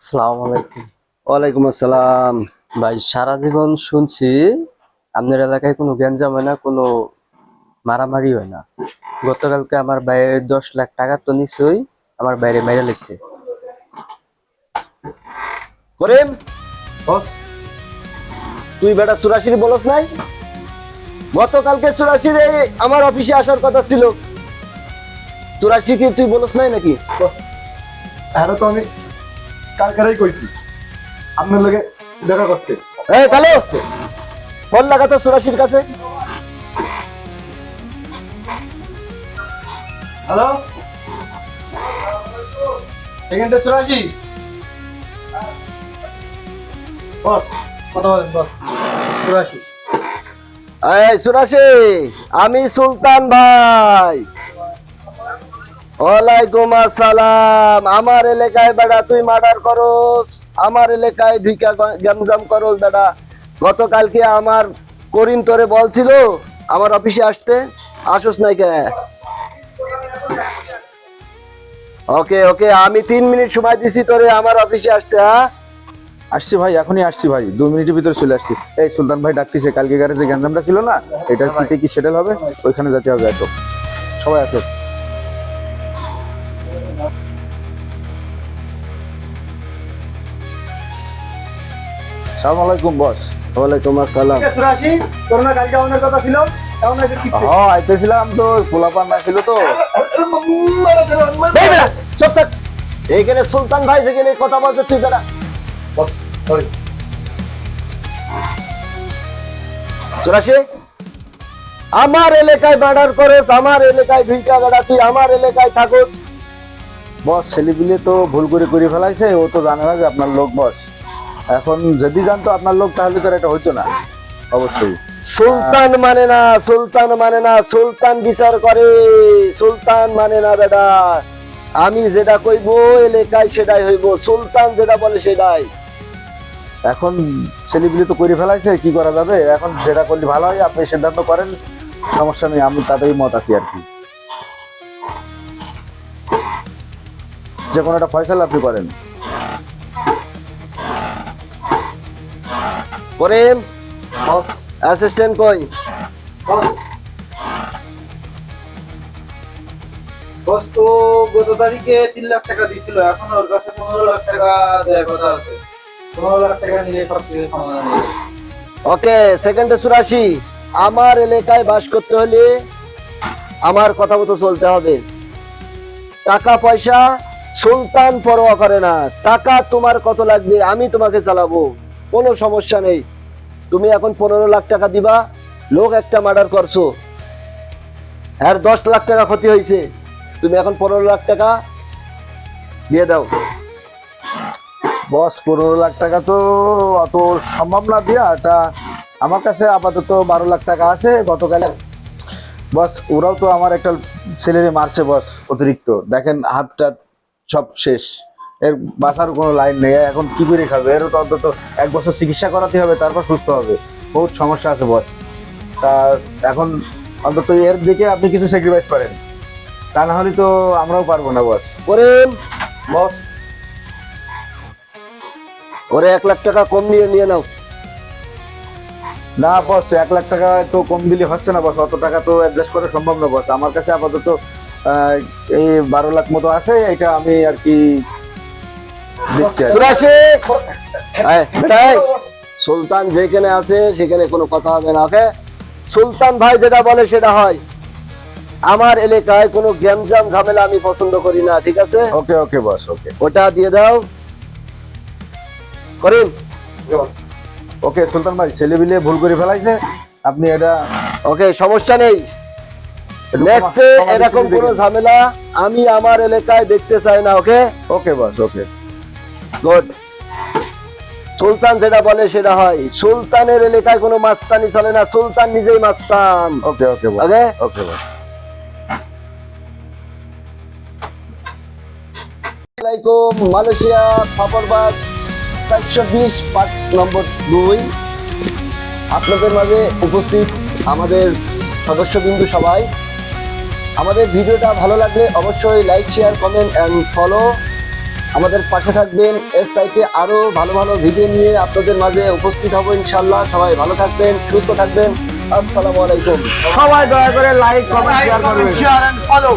আসসালামু আলাইকুম। ওয়ালাইকুম আসসালাম। ভাই সারা জীবন শুনছি আপনার এলাকায় কোনো গ্যাঞ্জাম হয় না, কোনো মারামারি হয় না। গতকালকে আমার ভাইয়ের 10 লাখ টাকা তো নিশ্চয়ই আমার বাইরে মেরে লিখছে। করিম, তুই বেটা চুরাশির বলস নাই? গতকালকে চুরাশির আমার অফিসে আসার কথা ছিল। চুরাশি কি তুই বলস নাই নাকি? হ্যাঁ তো আমি কালকেই কইছি আপনার লগে দেখা করতে। এই কালো, ফোন লাগাতো চুরাশির কাছে। হ্যালো, এখানটা 84 বস, কথা বলেন বস। 84 এই চুরাশি, আমি সুলতান ভাই। ওয়ালাইকুম আসসালাম। আমার এলাকায় বেটা তুই মার্ডার করস, আমার এলাকায় ঢুকা গ্যামজাম করস বেটা। গতকালকে আমার করিম তোরে বলছিল আমার অফিসে আসতে, আসস নাই কে? ওকে ওকে, আমি 3 মিনিট সময় দিছি তোরে আমার অফিসে আসতে। হ্যাঁ আসছি ভাই, এখনই আসছি ভাই, 2 মিনিটের ভিতরে চলে আসছি। এই সুলতান ভাই ডাকতেছে, কালকে গাড়ি যে গ্যাঞ্জামটা ছিল না, এটা কি সেটেল হবে, ওইখানে যেতে হবে। আসো সবাই আসো। আসসালামু আলাইকুম বস। ওয়ালাইকুম আসসালাম। করোনা গাড়ি যাওয়ার কথা ছিল, এখন এসে কি? হ্যাঁ আইতেছিলাম তো, পোলাপান না ছিল তো। এই বেটা চুপ থাক। এইখানে সুলতান ভাই যেখানে কথা বলছে তুই বেটা। Boss sorry. চুরাশি, আমার এলাকায় মার্ডার করেস, আমার এলাকায় ঢুকা বেড়া, তুই আমার এলাকায় থাকস। বস ছেলেপিলে তো ভুল করে ফেলাইছে, ও তো জানে না যে আপনার লোক বস। এখন যদি জানতো আপনার লোক তাহলে তো এটা হইতো না। অবশ্যই সুলতান মানে না, সুলতান মানে না, সুলতান বিচার করে, সুলতান মানে না বেটা। আমি যেটা কইব এলাকায় সেটাই হইব, সুলতান যেটা বলে সেটাই। এখন ছেলেপিলে তো করে ফেলাইছে, কি করা যাবে? এখন যেটা করলে ভালো হয় আপনি সিদ্ধান্ত করেন, সমস্যা নেই, আমি তাতেই মত আছি আর কি। যে কোনো একটা ফয়সালা আপনি করেন। করেন অ্যাসিস্ট্যান্ট কই? বস তো গত তারিখে 3 লাখ টাকা দিছিল, এখন ওর কাছে 15 লাখ টাকা দেওয়ার কথা আছে। 15 লাখ টাকা নিলে সব কিছু সমাধান হয়ে যাবে। ওকে, সেকেন্ডে চুরাশি, আমার এলাকায় বাস করতে হলে আমার কথা মতো চলতে হবে। টাকা পয়সা সুলতান পরোয়া করে না। টাকা তোমার কত লাগবে আমি তোমাকে চালাবো, কোনো সমস্যা নেই। তুমি এখন 15 লাখ টাকা দিবা। লোক একটা মার্ডার করছো, আর 10 লাখ টাকা ক্ষতি হয়েছে, তুমি এখন 15 লাখ টাকা দিয়ে দাও। বস 15 লাখ টাকা তো অত সম্ভব না দিয়া, এটা আমার কাছে আপাতত 12 লাখ টাকা আছে গতকাল। বস ওরাও তো আমার একটা ছেলেরে মারছে বস, অতিরিক্ত দেখেন হাতটা সব শেষ, এর বাঁচার কোনো লাইন নেই। এখন কি করে খাবে? এরও তো অন্তত 1 বছর চিকিৎসা করাতে হবে, তারপর সুস্থ হবে। বহুত সমস্যা আছে বস। তা এখন অন্তত এর দিকে আপনি কিছু স্যাক্রিফাইস করেন, তা না হলে তো আমরাও পারবো না বস। করেন বস ওরে 1 লাখ টাকা কম নিয়ে নিয়ে নাও। না বস, 1 লাখ টাকা তো কম দিলে হচ্ছে না বস, অত টাকা তো অ্যাডজাস্ট করা সম্ভব না বস। আমার কাছে আপাতত এই 12 লাখ মতো আছে, এটা আমি আর কি দিচ্ছি আর কি। চুরাশি, সুলতান যেখানে আছে সেখানে কোনো কথা হবে না। ওকে, সুলতান ভাই যেটা বলে সেটা হয়। আমার এলাকায় কোনো গ্যামজাম ঝামেলা আমি পছন্দ করি না, ঠিক আছে? ওকে ওকে বস, ওকে ওটা দিয়ে দাও। করিম, ওকে সুলতান ভাই, ছেলে বিলে ভুল করে ফেলাইছে, আপনি এটা ওকে, সমস্যা নেই। নেক্সট এরকম কোনো ঝামেলা আমি আমার এলাকায় দেখতে চাই না। ওকে ওকে বস, ওকে গুড। সুলতান যেটা বলে সেটা হয়। সুলতানের এলাকায় কোনো মাস্তানি চলে না, সুলতান নিজেই মাস্তান। ওকে ওকে বস, ওকে ওকে বস। আসসালামাইকুম। মালয়েশিয়া ফাপরবাস 420 পার্ট নম্বর 2 আপনাদের মাঝে উপস্থিত আমাদের সদস্যবৃন্দ সবাই। আমাদের ভিডিওটা ভালো লাগলে অবশ্যই like, share, comment and follow. আমাদের পাশে থাকবেন। এর চাইতে আরো ভালো ভালো ভিডিও নিয়ে আপনাদের মাঝে উপস্থিত হব ইনশাল্লাহ। সবাই ভালো থাকবেন, সুস্থ থাকবেন। আসসালামু আলাইকুম। সবাই দয়া করে লাইক কমেন্ট শেয়ার করবেন। Share and follow.